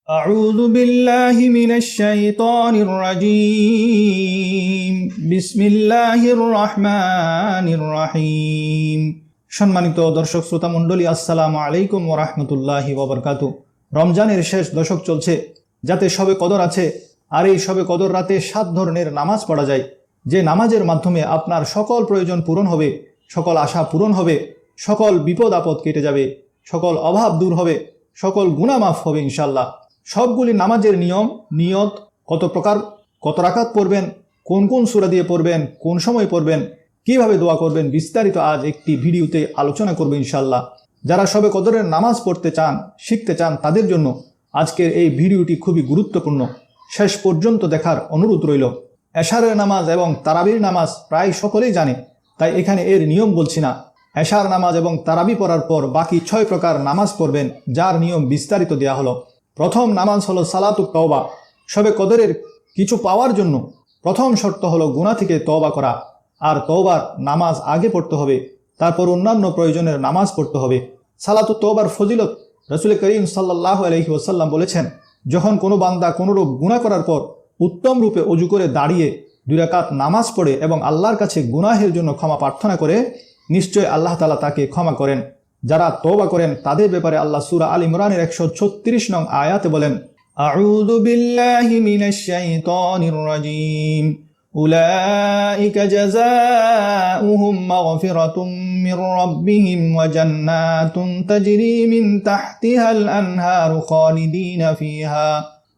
أعوذ بالله من الشيطان الرجيم بسم الله الرحمن الرحيم সম্মানিত দর্শক শ্রোতা মণ্ডলী, আসসালামু আলাইকুম ওয়া রাহমাতুল্লাহি ওয়া বারাকাতুহু। রমজানের শেষ দশক চলছে, যাতে শবে কদর আছে। আর এই শবে কদর রাতে 7 ধরনের নামাজ পড়া যায়, যে নামাজের মাধ্যমে আপনার সকল প্রয়োজন পূরণ হবে, সকল আশা পূরণ হবে, সকল বিপদ আপদ কেটে যাবে, সকল অভাব দূর হবে, সকল গুনাহ মাফ হবে ইনশাআল্লাহ। সবগুলি নামাজের নিয়ম, নিয়ত, কত প্রকার, কত রাকাত পড়বেন, কোন কোন সূরা দিয়ে পড়বেন, কোন সময় পড়বেন, কিভাবে দোয়া করবেন, বিস্তারিত আজ একটি ভিডিওতে আলোচনা করব ইনশাআল্লাহ। যারা শবে কদরের নামাজ পড়তে চান, শিখতে চান, তাদের জন্য আজকের এই ভিডিওটি খুবই গুরুত্বপূর্ণ। শেষ পর্যন্ত দেখার অনুরোধ রইল। এশারের নামাজ এবং তারাবির নামাজ প্রায় সকলেই জানে, তাই এখানে এর নিয়ম বলছি না। এশার নামাজ এবং তারাবি পড়ার পর বাকি 6 প্রকার নামাজ পড়বেন, যার নিয়ম বিস্তারিত দেওয়া হলো। প্রথম নামাজ হলো সালাতুত তওবা। শবে কদরের কিছু পাওয়ার জন্য প্রথম শর্ত হলো গুনাহ থেকে তওবা করা, আর তওবার নামাজ আগে পড়তে হবে, তারপর অন্যান্য প্রয়োজনের নামাজ পড়তে হবে। সালাতুত তওবার ফজিলত রাসূল করিম সাল্লাল্লাহু আলাইহি ওয়াসাল্লাম বলেছেন, যখন কোনো বান্দা কোনোরূপ গুনাহ করার পর উত্তম রূপে ওযু করে দাঁড়িয়ে 2 রাকাত নামাজ পড়ে এবং আল্লাহর কাছে গুনাহের জন্য ক্ষমা প্রার্থনা করে, নিশ্চয় আল্লাহ তাআলা তাকে ক্ষমা করেন। যারা তওবা করেন তাদের ব্যাপারে আল্লাহ সূরা আল ইমরানের 136 নং আয়াতে বলেন, আউযু বিল্লাহি মিনাশ শাইতানির রাজীম উলাইকা জাযাউহুম মাগফিরাতুম মির রাব্বিহিম ওয়া জান্নাতুন তাজরি মিন তাহতিহাল আনহারু খালিদিনা ফিহা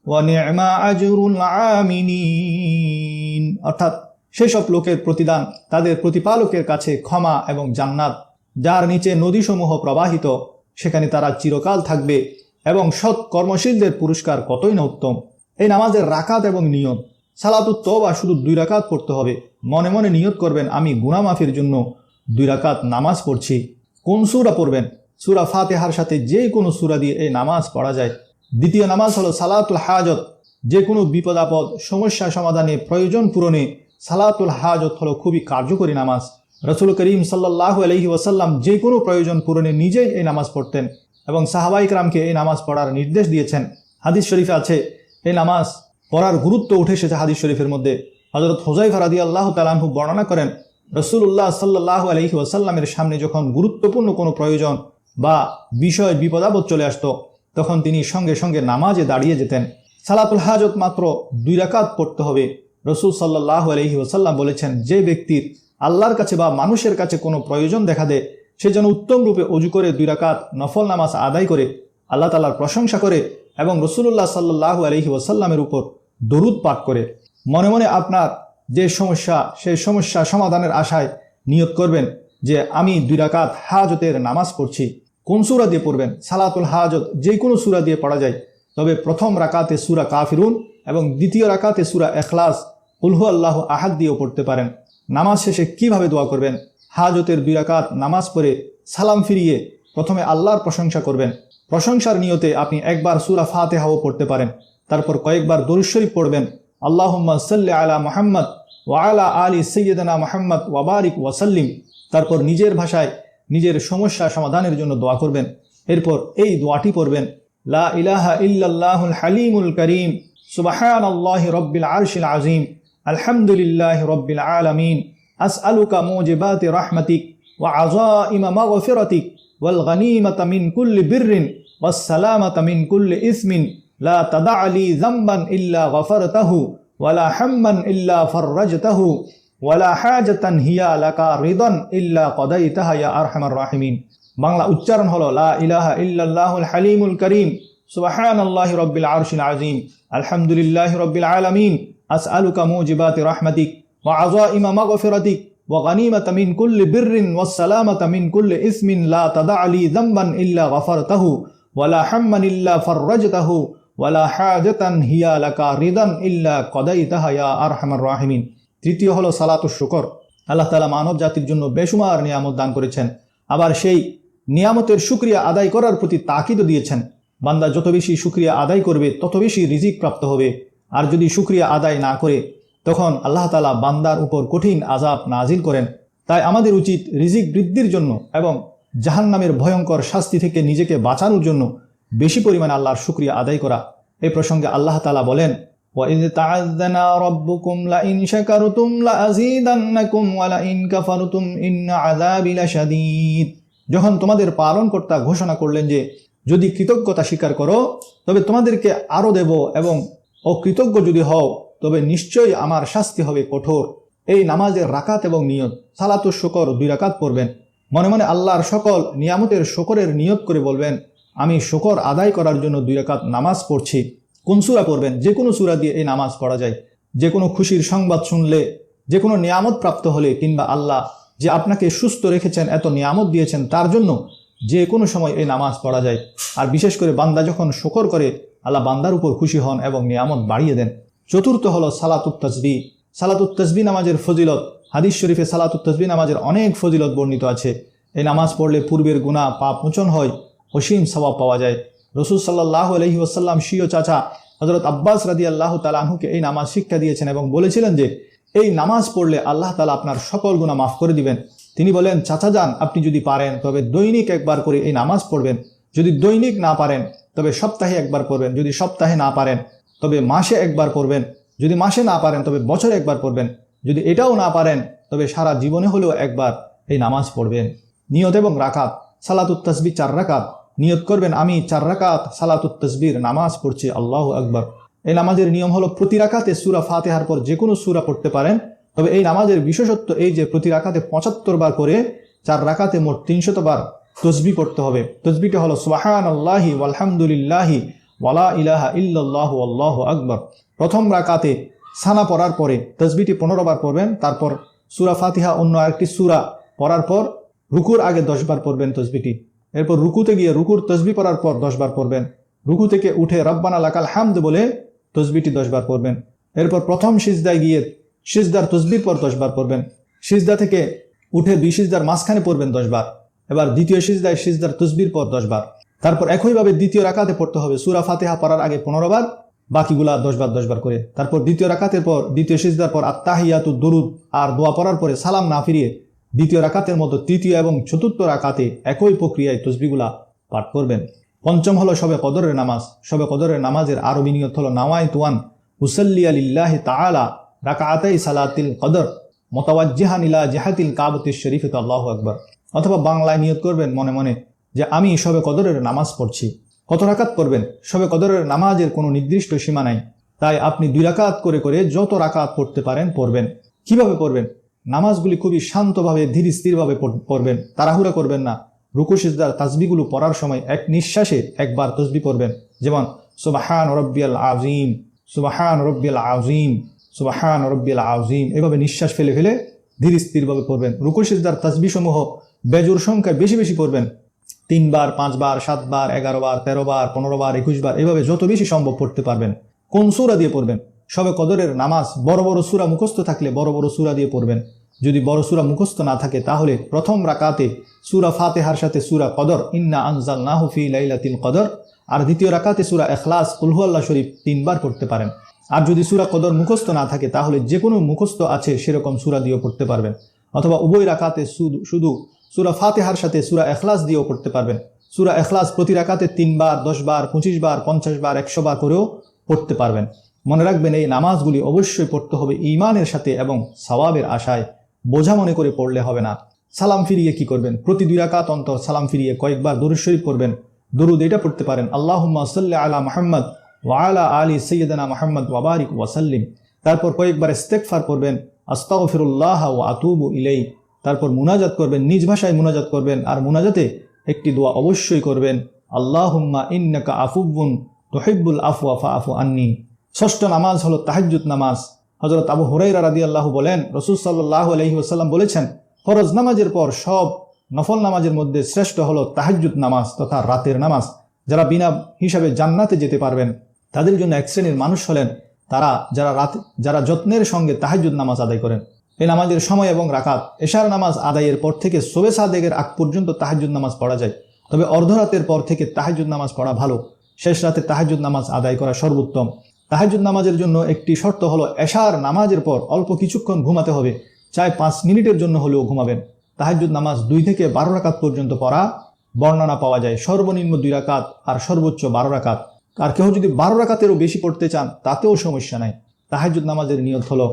ওয়া নি'মা আজরুল আমিলিন। অর্থাৎ সেসব লোকের প্রতিদান তাদের প্রতিপালকের কাছে ক্ষমা এবং জান্নাত, যার নিচে নদীসমূহ প্রবাহিত, সেখানে তারা চিরকাল থাকবে, এবং সৎ কর্মশীলদের পুরস্কার কতই না উত্তম। এই নামাজের রাকাত এবং নিয়ত। সালাতুত তওবা শুধু 2 রাকাত পড়তে হবে। মনে মনে নিয়ত করবেন, আমি গুনাহ মাফের জন্য 2 রাকাত নামাজ পড়ছি। কোন সূরা পড়বেন? সূরা ফাতিহার সাথে যে কোনো সূরা দিয়ে এই নামাজ পড়া যায়। দ্বিতীয় নামাজ হলো সালাতুল হাজত। যে কোনো বিপদ আপদ, সমস্যা সমাধানে, প্রয়োজন পূরণে সালাতুল হাজত হলো খুবই কার্যকরী নামাজ। রাসূল করিম সাল্লাল্লাহু আলাইহি ওয়াসাল্লাম যে কোনো প্রয়োজন পূরণে নিজেই এই নামাজ পড়তেন এবং সাহাবায়ে কেরামকে এই নামাজ পড়ার নির্দেশ দিয়েছেন। হাদিস শরীফে আছে, এই নামাজ পড়ার গুরুত্ব উঠে এসেছে হাদিস শরীফের মধ্যে। হযরত হুযায়ফা রাদিয়াল্লাহু তাআলা আনহু বর্ণনা করেন, রাসূলুল্লাহ সাল্লাল্লাহু আলাইহি ওয়াসাল্লামের সামনে যখন গুরুত্বপূর্ণ কোনো প্রয়োজন বা বিষয় বিপদাপদ চলে আসতো, তখন তিনি সঙ্গে সঙ্গে নামাজে দাঁড়িয়ে যেতেন। সালাতুল হাজত মাত্র 2 রাকাত পড়তে হবে। রাসূল সাল্লাল্লাহু আলাইহি ওয়াসাল্লাম বলেছেন, যে ব্যক্তির আল্লাহর কাছে বা মানুষের কাছে কোনো প্রয়োজন দেখা দেয়, সে যেন উত্তম রূপে ওযু করে 2 রাকাত নফল নামাজ আদায় করে আল্লাহ তাআলার প্রশংসা করে এবং রাসূলুল্লাহ সাল্লাল্লাহু আলাইহি ওয়াসাল্লামের উপর দরুদ পাঠ করে। মনে মনে আপনার যে সমস্যা, সেই সমস্যা সমাধানের আশায় নিয়ত করবেন যে আমি 2 রাকাত হাজতের নামাজ পড়ছি। কোন সূরা দিয়ে পড়বেন? সালাতুল হাজত যে কোনো সূরা দিয়ে পড়া যায়, তবে প্রথম রাকাতে সূরা কাফিরুন এবং দ্বিতীয় রাকাতে সূরা ইখলাস, কুল হুয়াল্লাহু আহাদ দিয়েও পড়তে পারেন। নামাজ শেষে কিভাবে দোয়া করবেন? হাজতের 2 রাকাত নামাজ পড়ে সালাম ফিরিয়ে প্রথমে আল্লাহর প্রশংসা করবেন। প্রশংসার নিয়তে আপনি একবার সূরা ফাতিহাও পড়তে পারেন, তারপর কয়েকবার দরুদ শরীফ পড়বেন, আল্লাহুম্মা সাল্লি আলা মুহাম্মদ ওয়া আলা আলি সাইয়্যিদিনা মুহাম্মদ ওয়া বারিক ওয়া সাল্লিম। তারপর নিজের ভাষায় নিজের সমস্যা সমাধানের জন্য দোয়া করবেন। এরপর এই দোয়াটি পড়বেন, লা ইলাহা ইল্লাল্লাহুল হালিমুল কারীম সুবহানাল্লাহি রাব্বিল আরশিল আযীম আলহামদুলিল্লাহি রাব্বিল আলামিন আসআলুকা মুজিবাতি রাহমাতিক ওয়া আযাইমা মাগফিরাতিক ওয়াল গনিমাতা মিন কুল্লি বিররিন ওয়াস সালামাতা মিন কুল্লি ইসমিন লা তাদা লি যামবান ইল্লা গফারতাহু ওয়ালা হাম্মান ইল্লা ফাররাজতাহু ওয়ালা হাজাতান হিয়া লাকা রিদান ইল্লা কদাইতাহা ইয়া আরহামার রাহিমিন। বাংলা উচ্চারণ হলো, লা ইলাহা ইল্লাল্লাহুল হালিমুল কারীম সুবহানাল্লাহি রাব্বিল আরশিল আযীম আলহামদুলিল্লাহি রাব্বিল আলামিন আসআলুকা মুজিবাতি রাহমাতিক ওয়া আযাইমা মাগফিরাতিক ওয়া গনিমাতা মিন কুল্লি বিররিন ওয়াস সালামাতা মিন কুল্লি ইসমিন লা তাদা লি যামবান ইল্লা গফারতাহু ওয়ালা হাম্মান ইল্লা ফাররাজতাহু ওয়ালা হাজাতান হিয়া লাকা রিদান ইল্লা কদাইতাহা ইয়া আরহামার রাহিমিন। তৃতীয় হলো সালাতুশ শুকর। আল্লাহ তাআলা মানব জাতির জন্য বেশুমার নিয়ামত দান করেছেন, আবার সেই নিয়ামতের শুকরিয়া আদায় করার প্রতি তাকিদও দিয়েছেন। বান্দা যত বেশি শুকরিয়া আদায় করবে, তত বেশি রিজিক প্রাপ্ত হবে। আর যদি শুকরিয়া আদায় না করে, তখন আল্লাহ তাআলা বান্দার উপর কঠিন আযাব নাজিল করেন। তাই আমাদের উচিত রিজিক বৃদ্ধির জন্য এবং জাহান্নামের ভয়ঙ্কর শাস্তি থেকে নিজেকে বাঁচানোর জন্য বেশি পরিমাণে আল্লাহর শুকরিয়া আদায় করা। এই প্রসঙ্গে আল্লাহ তাআলা বলেন, وَإِذْ تَعَذَّنَا رَبُّكُمْ لَئِنْ شَكَرْتُمْ لَأَزِيدَنَّكُمْ وَلَئِنْ كَفَرْتُمْ إِنَّ عَذَابِي لَشَدِيدٌ। যখন তোমাদের পালনকর্তা ঘোষণা করলেন যে যদি কৃতজ্ঞতা স্বীকার করো তবে তোমাদেরকে আরো দেব, এবং অকৃতজ্ঞ যদি হও তবে নিশ্চয়ই আমার শাস্তি হবে কঠোর। এই নামাজের রাকাত এবং নিয়ত, সালাতুশ শুকর 2 রাকাত পড়বেন। মনে মনে আল্লাহর সকল নিয়ামতের শুকরের নিয়ত করে বলবেন, আমি শুকর আদায় করার জন্য 2 রাকাত নামাজ পড়ছি। কোন সূরা পড়বেন? যে কোনো সূরা দিয়ে এই নামাজ পড়া যায়। যে কোনো খুশির সংবাদ শুনলে, যে কোনো নিয়ামত প্রাপ্ত হলে, কিংবা আল্লাহ যে আপনাকে সুস্থ রেখেছেন, এত নিয়ামত দিয়েছেন, তার জন্য যে কোনো সময় এই নামাজ পড়া যায়। আর বিশেষ করে বান্দা যখন শুকর করে, আল্লাহ বান্দার উপর খুশি হন এবং নিয়ামত বাড়িয়ে দেন। চতুর্থ হলো সালাতুত তাসবিহ। সালাতুত তাসবিহ নামাজের ফজিলত। হাদিস শরীফে সালাতুত তাসবিহ নামাজের অনেক ফজিলত বর্ণিত আছে। এই নামাজ পড়লে পূর্বের গুনাহ পাপ মোচন হয়, অসীম সওয়াব পাওয়া যায়। রাসূল সাল্লাল্লাহু আলাইহি ওয়াসাল্লাম স্বীয় চাচা হযরত আব্বাস রাদিয়াল্লাহু তাআলা আনহুকে এই নামাজ শিক্ষা দিয়েছেন এবং বলেছিলেন যে এই নামাজ পড়লে আল্লাহ তাআলা আপনার সকল গুনাহ মাফ করে দিবেন। তিনি বলেন, চাচা যান, আপনি যদি পারেন তবে দৈনিক একবার করে এই নামাজ পড়বেন। যদি দৈনিক না পারেন তবে সপ্তাহে একবার পড়বেন। যদি সপ্তাহে না পারেন তবে মাসে একবার পড়বেন। যদি মাসে না পারেন তবে বছরে একবার পড়বেন। যদি এটাও না পারেন তবে সারা জীবনে হলেও একবার এই নামাজ পড়বেন। নিয়ত এবং রাকাত। সালাতুত তাসবিহ 4 রাকাত। নিয়ত করবেন, আমি 4 রাকাত সালাতুত তাসবিহর নামাজ পড়ছি, আল্লাহু আকবার। এই নামাজের নিয়ম হলো প্রতি রাকাতে সূরা ফাতিহার পর যে কোনো সূরা পড়তে পারেন। তবে এই নামাজের বিশেষত্ব এই যে প্রতি রাকাতে 75 বার করে 4 রাকাতে মোট 300 বার তসবিহ পড়তে হবে। তসবিহটা হলো সুবহানাল্লাহি ওয়ালহামদুলিল্লাহি ওয়ালা ইলাহা ইল্লাল্লাহু আল্লাহু আকবার। প্রথম রাকাতে সানা পড়ার পরে তসবিহটি 15 বার পড়বেন। তারপর সূরা ফাতিহা অন্য আরেকটি সূরা পড়ার পর রুকুর আগে 10 বার পড়বেন তসবিহটি। এরপর রুকুতে গিয়ে রুকুর তসবিহ পড়ার পর 10 বার পড়বেন। রুকু থেকে উঠে রব্বানা লাকাল হামদ বলে তসবিহটি 10 বার পড়বেন। এরপর প্রথম সিজদায় গিয়ে সিজদার তসবিহর পর 10 বার পড়বেন। সিজদা থেকে উঠে 2 সিজদার মাঝখানে পড়বেন 10 বার। এবার দ্বিতীয় সিজদায় সিজদার তসবিহর পর 10 বার। তারপর একইভাবে দ্বিতীয় রাকাতে পড়তে হবে সূরা ফাতিহা পড়ার আগে 15 বার, বাকিগুলা 10 বার 10 বার করে। তারপর দ্বিতীয় রাকাতের পর দ্বিতীয় সিজদার পর আত্তাহিয়াতু দুরুদ আর দোয়া পড়ার পরে সালাম না ফিরিয়ে দ্বিতীয় রাকাতের মতো তৃতীয় এবং চতুর্থ রাকাতে একই প্রক্রিয়ায় তসবিহগুলা পাঠ করবেন। পঞ্চম হলো শবে কদরের নামাজ। শবে কদরের নামাজের আরবি নিয়ত হলো নাওয়াইতু আন উসাল্লিয়া লিল্লাহি তাআলা রাকাতাই সালাতিল কদর মুতাওয়াজ্জিহান ইলা জিহাতিল কাবাতিশ শরীফাত, আল্লাহু আকবার। অথবা বাংলায় নিয়ত করবেন মনে মনে যে আমি শবে কদরের নামাজ পড়ছি। কত রাকাত পড়বেন? শবে কদরের নামাজের কোনো নির্দিষ্ট সীমা নাই, তাই আপনি 2 রাকাত করে করে যত রাকাত পড়তে পারেন পড়বেন। কিভাবে পড়বেন? নামাজগুলি খুবই শান্তভাবে ধীর স্থিরভাবে পড়বেন, তাড়াহুড়া করবেন না। রুকু সিজদার তাসবিহগুলো পড়ার সময় এক নিঃশ্বাসে একবার তসবিহ পড়বেন, যেমন সুবহান রাব্বিয়াল আযীম, সুবহান রাব্বিয়াল আযীম, সুবহান রাব্বিয়াল আযীম। এভাবে নিঃশ্বাস ফেলে ফেলে ধীর স্থিরভাবে পড়বেন। রুকু সিজদার তাসবিহ সমূহ বেজোর সংখ্যায় বেশি বেশি পড়বেন। 3 বার, 5 বার, 7 বার, 11 বার, 13 বার, 15 বার, 21 বার, এভাবে যত বেশি সম্ভব পড়তে পারবেন। কোন সূরা দিয়ে পড়বেন? শবে কদরের নামাজ বড় বড় সূরা মুখস্থ থাকলে বড় বড় সূরা দিয়ে পড়বেন। যদি বড় সূরা মুখস্থ না থাকে তাহলে প্রথম রাকাতে সূরা ফাতিহার সাথে সূরা কদর ইন্না আনজালনাহু ফি লাইলাতিল কদর, আর দ্বিতীয় রাকাতে সূরা ইখলাস কুল হুয়াল্লাহু শরীফ 3 বার পড়তে পারেন। আর যদি সূরা কদর মুখস্থ না থাকে তাহলে যে কোনো মুখস্থ আছে সেরকম সূরা দিয়েও পড়তে পারবেন। অথবা উভয় রাকাতে শুধু সূরা ফাতিহার সাথে সূরা ইখলাস দিয়েও পড়তে পারবেন। সূরা ইখলাস প্রতি রাকাতে 3 বার, 10 বার, 25 বার, 50 বার, 100 বার করেও পড়তে পারবেন। মনে রাখবেন এই নামাজগুলি অবশ্যই পড়তে হবে ঈমানের সাথে এবং সওয়াবের আশায়, বোঝা মনে করে পড়লে হবে না। সালাম ফিরিয়ে কি করবেন? প্রতি 2 রাকাত অন্তর সালাম ফিরিয়ে কয়েকবার দরুদ শরীফ পড়বেন। দরুদ এটা পড়তে পারেন, আল্লাহুম্মা সাল্লি আলা মুহাম্মদ ওয়া আলা আলি সাইয়্যিদিনা মুহাম্মদ ওয়া বারিক ওয়া সাল্লিম। তারপর কয়েকবার ইস্তেগফার করবেন, আস্তাগফিরুল্লাহ ওয়া আতুবু ইলাইহি। তারপর মুনাজাত করবেন, নিজ ভাষায় মুনাজাত করবেন। আর মুনাজাতে একটি দোয়া অবশ্যই করবেন, আল্লাহুম্মা ইন্নাকা আফুউন তুহিব্বুল আফওয়া ফাআফু আন্নী। ষষ্ঠ নামাজ হলো তাহাজ্জুদ নামাজ। হযরত আবু হুরায়রা রাদিয়াল্লাহু বলেন, রাসূল সাল্লাল্লাহু আলাইহি ওয়াসাল্লাম বলেছেন, ফরজ নামাজের পর সব নফল নামাজের মধ্যে শ্রেষ্ঠ হলো তাহাজ্জুদ নামাজ তথা রাতের নামাজ। যারা বিনা হিসাবে জান্নাতে যেতে পারবেন তাদের জন্য এক শ্রেণীর মানুষ হলেন তারা যারা যত্নের সঙ্গে তাহাজ্জুদ নামাজ আদায় করেন। এই নামাজের সময় এবং রাকাত, এশার নামাজ আদায়ের পর থেকে শোবে সাদেকের আগ পর্যন্ত তাহাজ্জুদ নামাজ পড়া যায়। তবে অর্ধরাতের পর থেকে তাহাজ্জুদ নামাজ পড়া ভালো। শেষ রাতে তাহাজ্জুদ নামাজ আদায় করা সর্বোত্তম। তাহাজ্জুদ নামাজের জন্য একটি শর্ত হলো এশার নামাজের পর অল্প কিছুক্ষণ ঘুমাতে হবে, চাই 5 মিনিটের জন্য হলেও ঘুমাবেন। তাহাজ্জুদ নামাজ 2 থেকে 12 রাকাত পর্যন্ত পড়া বর্ণনা পাওয়া যায়, সর্বনিম্ন 2 রাকাত আর সর্বোচ্চ 12 রাকাত। আর কেউ যদি 12 রাকাতেরও বেশি পড়তে চান তাতেও সমস্যা নাই। তাহাজ্জুদ নামাজের নিয়ত হলো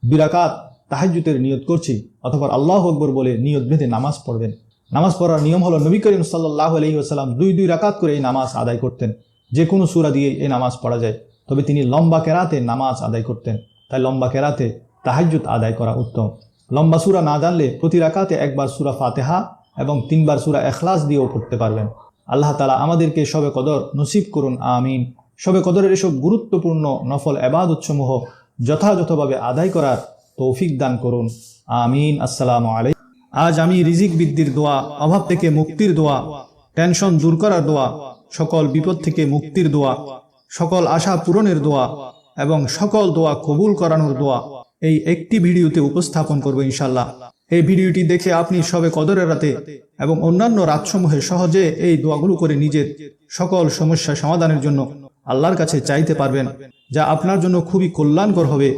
2 রাকাত তাহাজ্জুদের নিয়ত করছি, অথবা আল্লাহু আকবার বলে নিয়ত বেঁধে নামাজ পড়বেন। নামাজ পড়ার নিয়ম হলো নবী করিম সাল্লাল্লাহু আলাইহি ওয়াসাল্লাম 2 রাকাত করে এই নামাজ আদায় করতেন। যে কোনো সূরা দিয়ে এই নামাজ পড়া যায়, তবে তিনি লম্বা কেরাতে নামাজ আদায় করতেন। তাই লম্বা কেরাতে তাহাজ্জুদ আদায় করা উত্তম। লম্বা সূরা না জানলে প্রতি রাকাতে একবার সূরা ফাতিহা এবং 3 বার সূরা ইখলাস দিয়েও পড়তে পারবেন। আল্লাহ তাআলা আমাদেরকে শবে কদর নসিব করুন, আমিন। শবে কদরের এসব গুরুত্বপূর্ণ নফল ইবাদতসমূহ যথাযথভাবে আদায় করার তৌফিক দান করুন, আমিন। আসসালামু আলাইকুম। আজ আমি রিজিক বৃদ্ধির দোয়া, অভাব থেকে মুক্তির দোয়া, টেনশন দূর করার দোয়া, সকল বিপদ থেকে মুক্তির দোয়া, সকল আশা পূরণের দোয়া এবং সকল দোয়া কবুল করানোর দোয়া এই একটি ভিডিওতে উপস্থাপন করব ইনশাআল্লাহ। এই ভিডিওটি দেখে আপনি শবে কদরের রাতে এবং অন্যান্য রাতসমূহে সহজে এই দোয়াগুলো করে নিজের সকল সমস্যা সমাধানের জন্য আল্লাহর কাছে চাইতে পারবেন, যা আপনার জন্য খুবই কল্যাণকর হবে।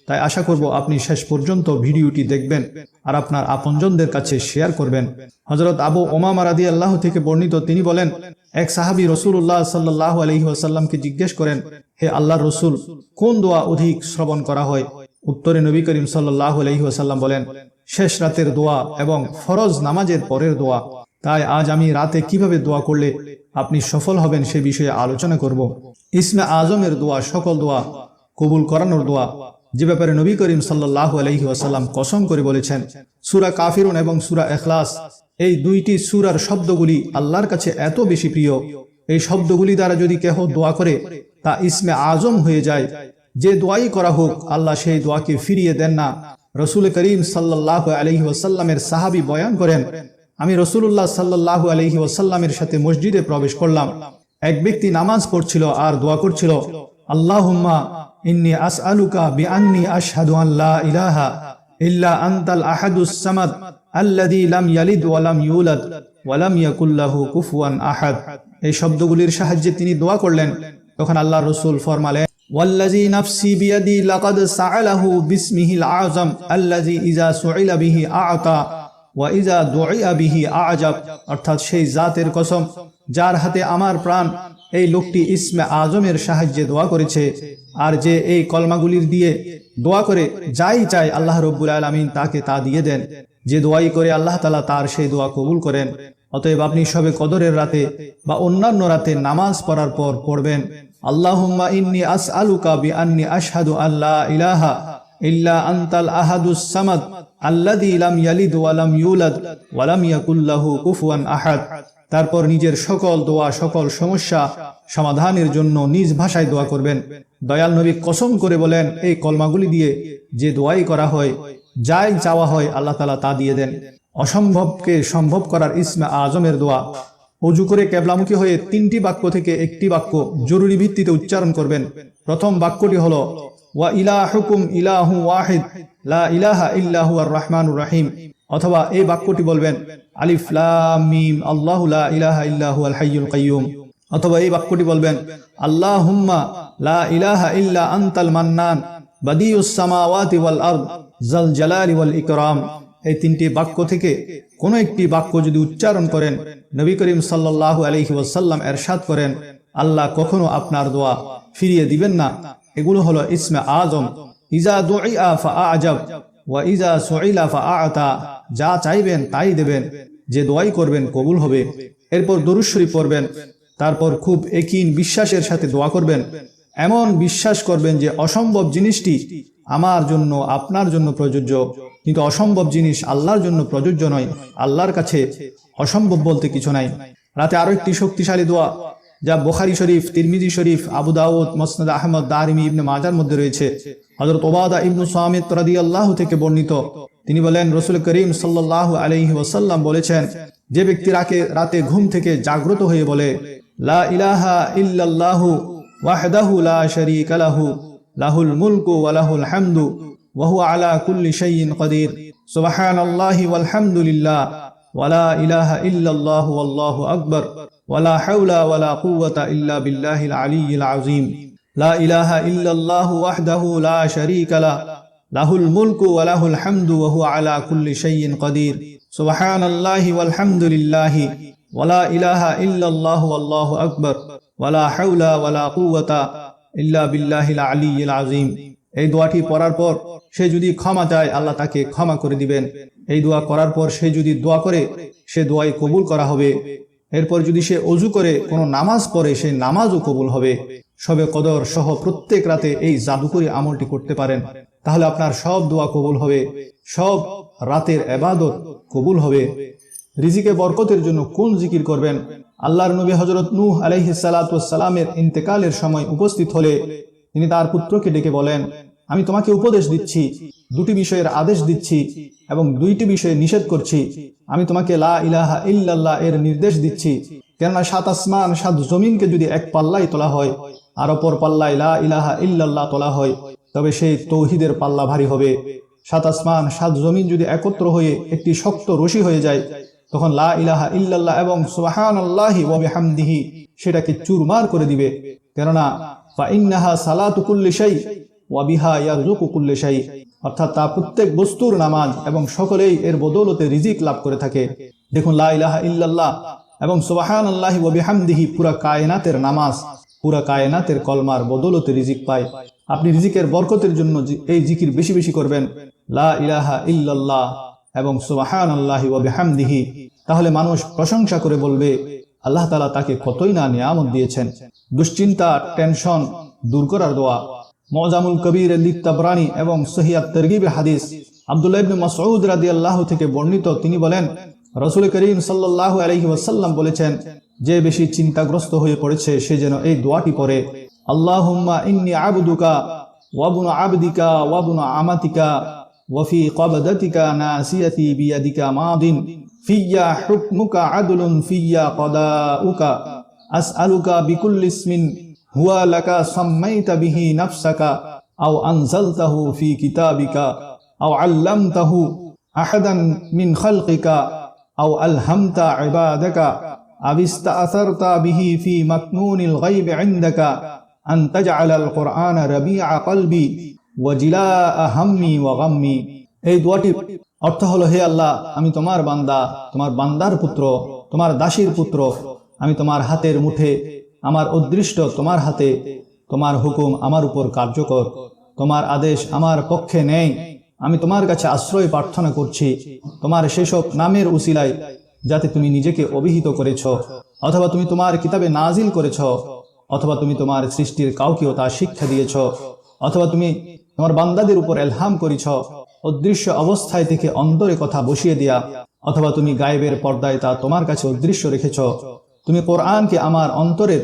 তাই আশা করব আপনি শেষ পর্যন্ত ভিডিওটি দেখবেন আর আপনার আপনজনদের কাছে শেয়ার করবেন। হযরত আবু উমামা রাদিয়াল্লাহু থেকে বর্ণিত, তিনি বলেন, এক সাহাবী রাসূলুল্লাহ সাল্লাল্লাহু আলাইহি ওয়াসাল্লামকে জিজ্ঞেস করেন, হে আল্লাহর রাসূল, কোন দোয়া অধিক শ্রবণ করা হয়? উত্তরে নবী করিম সাল্লাল্লাহু আলাইহি ওয়াসাল্লাম বলেন, শেষ রাতের দোয়া এবং ফরজ নামাজের পরের দোয়া। তাই আজ আমি রাতে কিভাবে দোয়া করলে আপনি সফল হবেন সে বিষয়ে আলোচনা করব। ইসমে আজমের দোয়া সকল দোয়া কবুল করানোর দোয়া, যে ব্যাপারে নবী করিম সাল্লাল্লাহু আলাইহি ওয়াসাল্লাম কসম করে বলেছেন। সূরা কাফিরুন এবং সূরা ইখলাস এই 2টি সূরার শব্দগুলি আল্লাহর কাছে এত বেশি প্রিয়, এই শব্দগুলি দ্বারা যদি কেহ দোয়া করে তা ইসমে আজম হয়ে যায়। যে দোয়াই করা হোক আল্লাহ সেই দোয়াকে ফিরিয়ে দেন না। রাসূল করিম সাল্লাল্লাহু আলাইহি ওয়াসাল্লামের সাহাবী বয়ান করেন, আমি রাসূলুল্লাহ সাল্লাল্লাহু আলাইহি ওয়াসাল্লামের সাথে মসজিদে প্রবেশ করলাম। এক ব্যক্তি নামাজ পড়ছিল আর দোয়া করছিল, আল্লাহুম্মা ইন্নী আসআলুকা বিআন্নী আশহাদু আন লা ইলাহা ইল্লা আনতাল আহাদুস সামাদ আল্লাযী লাম ইয়ালিদ ওয়া লাম ইউলাদ ওয়া লাম ইয়াকুল লাহু কুফুয়ান আহাদ। এই শব্দগুলির সাহায্যে তিনি দোয়া করলেন। তখন আল্লাহর রাসূল ফরমালেন, ওয়াল্লাযী নাফসি বিয়াদি লাকাদ সাআলাহু বিসমিহিল আযম আল্লাযী ইযা সুইলা বিহি আ'তা ওয়া ইযা দুইয়া বিহি আ'জাব। অর্থাৎ সেই জাতের কসম যার হাতে আমার প্রাণ, এই লোকটি ইসমে আজমের সাহায্যে দোয়া করেছে, আর যে এই কলমাগুলির দিয়ে দোয়া করে যাই চায় আল্লাহ রব্বুল আলামিন তাকে তা দিয়ে দেন। যে দোয়াই করে আল্লাহ তাআলা তার সেই দোয়া কবুল করেন। অতএব আপনি শবে কদরের রাতে বা অন্যান্য রাতে নামাজ পড়ার পর পড়বেন, আল্লাহুম্মা ইন্নী আসআলুকা বিআন্নী আশহাদু আল্লা ইলাহা ইল্লা আনতাল আহাদুস সামাদ আল্লাযী লাম ইয়ালিদ ওয়া লাম ইউলাদ ওয়া লাম ইয়াকুল লাহু কুফুয়ান আহাদ। তারপর নিজের সকল দোয়া, সকল সমস্যা সমাধানের জন্য নিজ ভাষায় দোয়া করবেন। দয়াল নবী কসম করে বলেন, এই কলমাগুলি দিয়ে যে দোয়াই করা হয়, যাই চাওয়া হয় আল্লাহ তাআলা তা দিয়ে দেন। অসম্ভবকে সম্ভব করার ইসমে আজমের দোয়া। ওযু করে কিবলামুখী হয়ে 3টি বাক্য থেকে একটি বাক্য জরুরি ভিত্তিতে উচ্চারণ করবেন। প্রথম বাক্যটি হলো, ওয়া ইলাহুকুম ইলাহু ওয়াহিদ লা ইলাহা ইল্লা হুয়ার রহমানুর রহিম। অথবা এই বাক্যটি বলবেন, আলিফ লাম মিম আল্লাহু লা ইলাহা ইল্লা হুয়াল হাইয়ুল কাইয়্যুম। অথবা এই বাক্যটি বলবেন, আল্লাহুম্মা লা ইলাহা ইল্লা আনতাল মান্নান বাদিউস সামাওয়াতি ওয়াল আরদ যাল জালালি ওয়াল ইকরাম। এই 3টি বাক্য থেকে কোনো একটি বাক্য যদি উচ্চারণ করেন, নবী করিম সাল্লাল্লাহু আলাইহি ওয়াসাল্লাম ইরশাদ করেন, আল্লাহ কখনো আপনার দোয়া ফিরিয়ে দিবেন না। এগুলো হলো ইসমে আজম। ইজা দুইআ ফাআজাব ওয়া ইজা সুইলা ফাআতা। যা চাইবেন তাই দেবেন, যে দোয়াই করবেন কবুল হবে। এরপর দরুদ শরীফ পড়বেন। তারপর খুব ইয়াকিন বিশ্বাসের সাথে দোয়া করবেন। এমন বিশ্বাস করবেন যে অসম্ভব জিনিসটি আমার জন্য, আপনার জন্য প্রযোজ্য, কিন্তু অসম্ভব জিনিস আল্লাহর জন্য প্রযোজ্য নয়। আল্লাহর কাছে অসম্ভব বলতে কিছু নাই। রাতে আরো একটি শক্তিশালী দোয়া, যা বুখারী শরীফ, তিরমিজি শরীফ, আবু দাউদ, মুসনাদ আহমদ, দারিমি, ইবনে মাজার মধ্যে রয়েছে। হযরত উবাদা ইবনে সামিত রাদিয়াল্লাহু থেকে বর্ণিত, তিনি বলেন, রাসূল করিম সাল্লাল্লাহু আলাইহি ওয়াসাল্লাম বলেছেন, যে ব্যক্তি রাতে ঘুম থেকে জাগ্রত হয়ে বলে, লা ইলাহা ইল্লাল্লাহু ওয়াহদাহু লা শারীকা লাহু লাহুল মুলকু ওয়া লাহুল হামদু ওয়া হুয়া আলা কুল্লি শাইইন কাদির সুবহানাল্লাহি ওয়াল হামদুলিল্লাহ ওয়া লা ইলাহা ইল্লাল্লাহু ওয়াল্লাহু আকবার ওয়া লা হাওলা ওয়া লা কুওয়াতা ইল্লা বিল্লাহিল আলিয়্যিল আযীম। লা ইলাহা ইল্লাল্লাহু ওয়াহদাহু লা শারীকা লাহুল মুলকু ওয়া লাহুল হামদু ওয়া হুয়া আলা কুল্লি শাইইন কাদির সুবহানাল্লাহি ওয়াল হামদুলিল্লাহি ওয়া লা ইলাহা ইল্লাল্লাহু ওয়াল্লাহু আকবার ওয়ালা হাওলা ওয়ালা কুওয়াতা ইল্লা বিল্লাহিল আলিয়্যিল আযীম। এই দোয়াটি পড়ার পর সে যদি ক্ষমা চায়, আল্লাহ তাকে ক্ষমা করে দিবেন। এই দোয়া করার পর সে যদি দোয়া করে, সে দোয়াই কবুল করা হবে। এরপর যদি সে অজু করে কোনো নামাজ পড়ে, সেই নামাজও কবুল হবে। শবে কদর সহ প্রত্যেক রাতে এই জাদুকরী আমলটি করতে পারেন, তাহলে আপনার সব দোয়া কবুল হবে, সব রাতের ইবাদত কবুল হবে। রিজিকে বরকতের জন্য কোন জিকির করবেন? আল্লাহর নবী হযরত নূহ আলাইহিস সালাতু ওয়াস সালামের ইন্তেকালের সময় উপস্থিত হলে তিনি তার পুত্রকে ডেকে বলেন, আমি তোমাকে উপদেশ দিচ্ছি, দুটি বিষয়ের আদেশ দিচ্ছি এবং দুইটি বিষয়ে নিষেধ করছি। আমি তোমাকে লা ইলাহা ইল্লাল্লাহ এর নির্দেশ দিচ্ছি, কেননা 7 আসমান 7 জমিনকে যদি এক পাল্লায় তোলা হয় আর অপর পাল্লায় লা ইলাহা ইল্লাল্লাহ তোলা হয়, তবে সেই তৌহিদের পাল্লা ভারী হবে। 7 আসমান 7 জমিন যদি একত্র হয়ে একটি শক্ত রশি হয়ে যায়, তখন লা ইলাহা ইল্লাল্লাহ এবং সুবহানাল্লাহি ওয়া বিহামদিহি সেটাকে চুরমার করে দিবে। কেননা ফা ইন্নাহা সালাতু কুল্লি শাই ওয়া বিহা ইয়ারযুকু কুল্লি শাই, অর্থাৎ তা প্রত্যেক বস্তুর নামাজ এবং সকলেই এর বদৌলতে রিজিক লাভ করে থাকে। দেখুন, লা ইলাহা ইল্লাল্লাহ এবং সুবহানাল্লাহি ওয়া বিহামদিহি পুরা কায়নাতের নামাজ, পুরা কায়নাতের কলমার বদৌলতে রিজিক পায়। আপনি রিজিকের বরকতের জন্য এই জিকির বেশি বেশি করবেন, লা ইলাহা ইল্লাল্লাহ এবং সুবহানাল্লাহি ওয়া বিহামদিহি। তাহলে মানুষ প্রশংসা করে বলবে, আল্লাহ তাআলা তাকে কতই না নিয়ামত দিয়েছেন। দুশ্চিন্তা, টেনশন দূর করার দোয়া। মুআজামুল কবির লিত-তাবরানী এবং সহিহ আত-তারগিব হাদিস আব্দুল্লাহ ইবনে মাসউদ রাদিয়াল্লাহু থেকে বর্ণিত, তিনি বলেন, রাসূল করিম সাল্লাল্লাহু আলাইহি ওয়াসাল্লাম বলেছেন, যে বেশি চিন্তাগ্রস্ত হয়ে পড়েছে সে যেন এই দোয়াটি পড়ে, আল্লাহুম্মা ইন্নী আবদুকা ওয়া ইবনু আবদিকা ওয়া ইবনু আমাতিকা ওয়া ফি কবদাতিকা নাসিয়াতি বিয়াদিকা মাদিন ফিয়া হুকমুকা আদলুন ফিয়া কদাউকা আসআলুকা বিকুল্লি ইসমিন হুয়া লাকা সাম্মাইতা বিহি নাফসাকা আও আনজালতাহু ফি কিতাবিকা আও আল্লামতাহু আহাদান মিন খালকিকা আও আলহামতা ইবাদাকা আও ইস্তাআসারতা বিহি ফি মাকনুনিল গায়ব ইনদাকা আন তাজআলাল কুরআনা রাবিআ কলবি ওয়া জিলাআ হাম্মি ওয়া গাম্মি। এই দোয়াটির অর্থ হলো, হে আল্লাহ, আমি তোমার বান্দা, তোমার বান্দার পুত্র, তোমার দাসীর পুত্র। আমি তোমার হাতের মুঠে, আমার অদৃষ্ট তোমার হাতে, তোমার হুকুম আমার উপর কার্যকর, তোমার আদেশ আমার পক্ষে নেই। আমি তোমার কাছে আশ্রয় প্রার্থনা করছি তোমার সেসব নামের উসিলায় যাতে তুমি নিজেকে অভিহিত করেছ, অথবা তুমি তোমার কিতাবে নাজিল করেছ, অথবা তুমি তোমার সৃষ্টির কাউকেও তা শিক্ষা দিয়েছ, অথবা তুমি তোমার বান্দাদের উপর এলহাম করেছ অদৃশ্য অবস্থায় থেকে অন্তরে কথা বসিয়ে দিয়া, অথবা তুমি গায়েবের পর্দায় তা তোমার কাছে অদৃশ্য রেখেছ। তুমি কোরআনকে আমার অন্তরের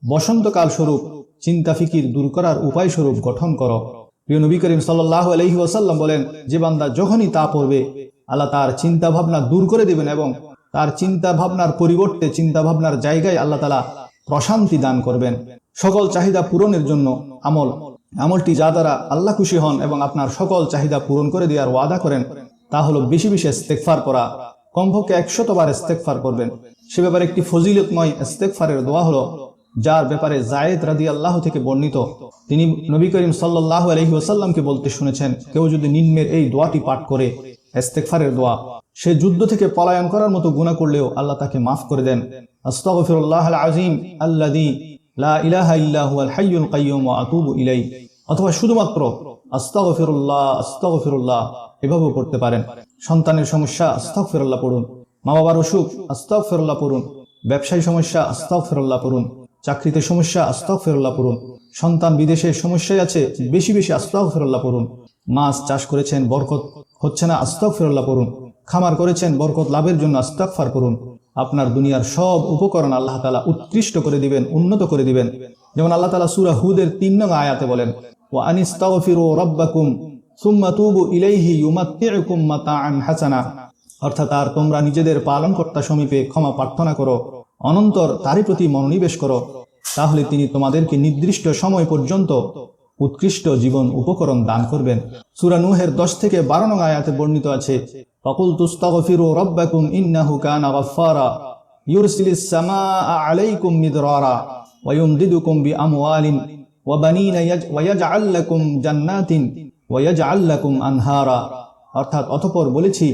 বসন্তকাল স্বরূপ চিন্তা ফিকির দূর করার উপায় স্বরূপ গঠন করো। প্রিয় নবী করিম সাল্লাল্লাহু আলাইহি ওয়াসাল্লাম বলেন, যে বান্দা যখনই তা পড়বে, আল্লাহ তার চিন্তা ভাবনা দূর করে দিবেন এবং তার চিন্তা ভাবনার পরিবর্তে চিন্তা ভাবনার জায়গায় আল্লাহ তাআলা প্রশান্তি দান করবেন। সকল চাহিদা পূরণের জন্য আমলটি যা দ্বারা আল্লাহ খুশি হন এবং আপনার সকল চাহিদা পূরণ করে দেওয়ার ওয়াদা করেন, তা হলো বেশি বেশি ইস্তেগফার করা। কমপক্ষে 100 বার ইস্তেগফার করবেন। সে ব্যাপারে একটি ফজিলতময় ইস্তেগফারের দোয়া হলো, যার ব্যাপারে যায়েদ রাদিয়াল্লাহু থেকে বর্ণিত, তিনি নবী করিম সাল্লাল্লাহু আলাইহি ওয়াসাল্লামকে বলতে শুনেছেন, কেউ যদি নিম্নের এই দোয়াটি পাঠ করে, ইস্তেগফারের দোয়া, সে যুদ্ধ থেকে পলায়ন করার মতো গুনাহ করলেও আল্লাহ তাকে মাফ করে দেন। আস্তাগফিরুল্লাহাল আযীম আল্লাযী লা ইলাহা ইল্লা হুয়াল হাইয়ুল কাইয়্যুম ওয়া আতুবু ইলাইহি, অথবা শুধুমাত্র আস্তাগফিরুল্লাহ আস্তাগফিরুল্লাহ এভাবেও পড়তে পারেন। সন্তানের সমস্যা, আস্তাগফিরুল্লাহ পড়ুন। মা বাবার অসুখ, আস্তাগফিরুল্লাহ পড়ুন। ব্যবসায়ী সমস্যা, আস্তাগফিরুল্লাহ পড়ুন। চাকরিতে সমস্যা, আস্তাগফিরুল্লাহ পড়ুন। সন্তান বিদেশের সমস্যায় আছে, বেশি বেশি আস্তাগফিরুল্লাহ পড়ুন। মাছ চাষ করেছেন, বরকত হচ্ছে না, আস্তাগফিরুল্লাহ পড়ুন। খামার করেছেন, বরকত লাভের জন্য ইস্তেগফার করুন। আপনার দুনিয়ার সব উপকরণ আল্লাহ তাআলা উৎকৃষ্ট করে দিবেন, উন্নত করে দিবেন। যেমন আল্লাহ তাআলা সূরা হুদের 3 নং আয়াতে বলেন, ওয়া আনিস্তাগফিরু রাব্বাকুম সুম্মা তুবু ইলাইহি ইউমাত্তিউকুম মাতাআন হাসানা, অর্থাৎ আর তোমরা নিজেদের পালনকর্তা সমীপে ক্ষমা প্রার্থনা করো, অনন্তর তারই প্রতি মনোনিবেশ করো, তাহলে তিনি তোমাদেরকে নির্দিষ্ট সময় পর্যন্ত উৎকৃষ্ট জীবন উপকরণ দান করবেন। সূরা নূহের 10 থেকে 12 নং আয়াতে বর্ণিত আছে, ফাকুলতু আস্তাগফিরু রাব্বাকুম ইন্নাহু কানা গাফফারা ইউরসিলিস সামাআ আলাইকুম মিদরারা ওয়া ইউমদিদুকুম বিআমওয়ালিন ওয়া বানিনা ওয়া ইয়াজআল লাকুম জান্নাতিন ওয়া ইয়াজআল লাকুম আনহারা, অর্থাৎ অতঃপর বলেছি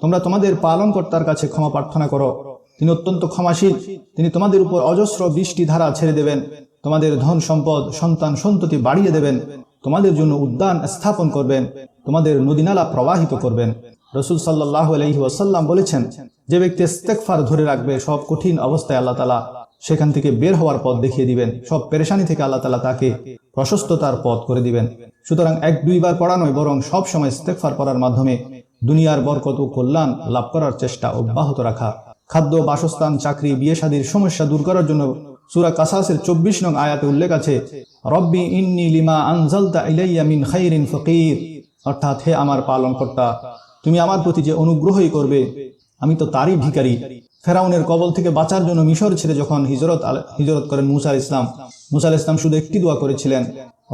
তোমরা তোমাদের পালনকর্তার কাছে ক্ষমা প্রার্থনা করো, তিনি অত্যন্ত ক্ষমাশীল। তিনি তোমাদের উপর অজস্র বৃষ্টি ধারা ছেড়ে দেবেন, তোমাদের ধন সম্পদ সন্তান সন্ততি বাড়িয়ে দেবেন, তোমাদের জন্য উদ্যান স্থাপন করবেন, তোমাদের নদীনালা প্রবাহিত করবেন। রাসূল সাল্লাল্লাহু আলাইহি ওয়াসাল্লাম বলেছেন, যে ব্যক্তি ইস্তেগফার ধরে রাখবে, সব কঠিন অবস্থায় আল্লাহ তাআলা সেখান থেকে বের হওয়ার পথ দেখিয়ে দিবেন, সব পেরেশানি থেকে আল্লাহ তাআলা তাকে প্রশস্ততার পথ করে দিবেন। সুতরাং 1-2 বার পড়া নয়, বরং সব সময় ইস্তেগফার পড়ার মাধ্যমে দুনিয়ার বরকত ও কল্যাণ লাভ করার চেষ্টা অব্যাহত রাখা। খাদ্য, বাসস্থান, চাকরি, বিয়ে শাদীর সমস্যা দূর করার জন্য সূরা কাসাসের 24 নং আয়াতে উল্লেখ আছে, রব্বি ইন্নী লিমা আনজালতা ইলাইয়া মিন খাইরিন ফাকির, অর্থাৎ হে আমার পালনকর্তা, তুমি আমার প্রতি যে অনুগ্রহই করবে, আমি তো তারই ভিখারি। ফেরাউনের কবল থেকে বাঁচার জন্য মিশর ছেড়ে যখন হিজরত করেন মুসা আলাইহিস সালাম, মুসা আলাইহিস সালাম শুধু একটি দোয়া করেছিলেন,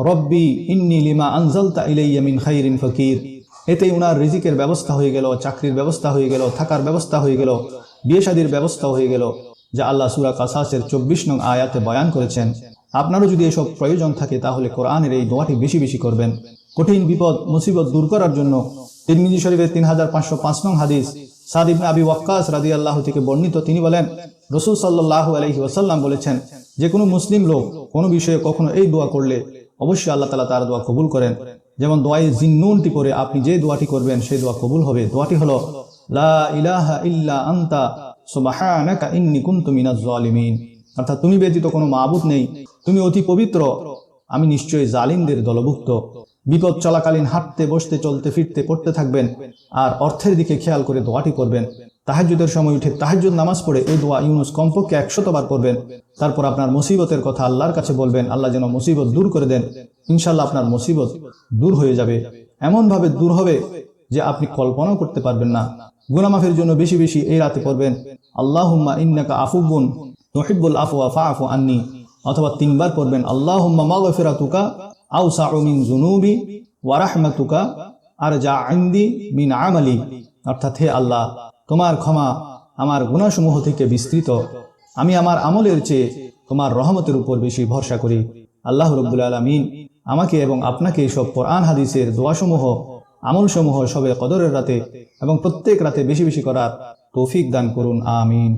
রব্বি ইন্নী লিমা আনজালতা ইলাইয়া মিন খাইরিন ফাকির। এতেই উনার রিজিকের ব্যবস্থা হয়ে গেল, চাকরির ব্যবস্থা হয়ে গেল, থাকার ব্যবস্থা হয়ে গেল, বিয়ে শাদীর ব্যবস্থা হয়ে গেল, যা আল্লাহ সূরা কাসাসের 24 নং আয়াতে বয়ান করেছেন। আপনারও যদি এসব প্রয়োজন থাকে তাহলে কোরআনের এই দোয়াটি বেশি বেশি করবেন। কঠিন বিপদ মুসিবত দূর করার জন্য তিরমিজি শরীফের 3505 নং হাদিস সাদ ইবনে আবি ওয়াক্কাস রাদিয়াল্লাহু থেকে বর্ণিত, তিনি বলেন, রাসূল সাল্লাল্লাহু আলাইহি ওয়াসাল্লাম বলেছেন, যে কোনো মুসলিম লোক কোনো বিষয়ে কখনো এই দোয়া করলে অবশ্যই আল্লাহ তাআলা তার দোয়া কবুল করেন। যেমন দোয়ায়ে জিন্নুনটি পড়ে আপনি যে দোয়াটি করবেন সেই দোয়া কবুল হবে। দোয়াটি হলো, লা ইলাহা ইল্লা আনতা সুবহানাকা ইন্নী কুনতু মিনাজ জালিমিন, অর্থাৎ তুমি ব্যতীত কোনো মাবুদ নেই, তুমি অতি পবিত্র, আমি নিশ্চয়ই জালিমদের দলভুক্ত। বিপদ চলাকালীন হাঁটতে বসতে চলতে ফিরতে পড়তে থাকবেন, আর অর্থের দিকে খেয়াল করে দোয়াটি করবেন। তাহাজ্জুদের সময় উঠে তাহাজ্জুদ নামাজ পড়ে এই দোয়া ইউনুস কমপক্ষে 100 বার পড়বেন। তারপর আপনার মুসিবতের কথা আল্লাহর কাছে বলবেন, আল্লাহ যেন মুসিবত দূর করে দেন। ইনশাআল্লাহ আপনার মুসিবত দূর হয়ে যাবে, এমনভাবে দূর হবে যে আপনি কল্পনাও করতে পারবেন না। গুনাহ মাফের জন্য বেশি বেশি এই রাতে পড়বেন, আল্লাহুম্মা ইন্নাকা আফুবুন তুহিব্বুল আফওয়া ফাআফু আন্নী, অথবা 3 বার পড়বেন, আল্লাহুম্মা মাগফিরাতুকা আওসাউ মিন যুনুবি ওয়া রাহমাতুকা আরজা ইনদি মিন আমালি, অর্থাৎ হে আল্লাহ, তোমার ক্ষমা আমার গুনাহসমূহ থেকে বিস্তৃত, আমি আমার আমলের চেয়ে তোমার রহমতের উপর বেশি ভরসা করি। আল্লাহ রাব্বুল আলামিন আমাকে এবং আপনাকে সব কোরআন হাদিসের দোয়াসমূহ আমলসমূহ সবে কদরের রাতে এবং প্রত্যেক রাতে বেশি বেশি করার তৌফিক দান করুন। আমিন।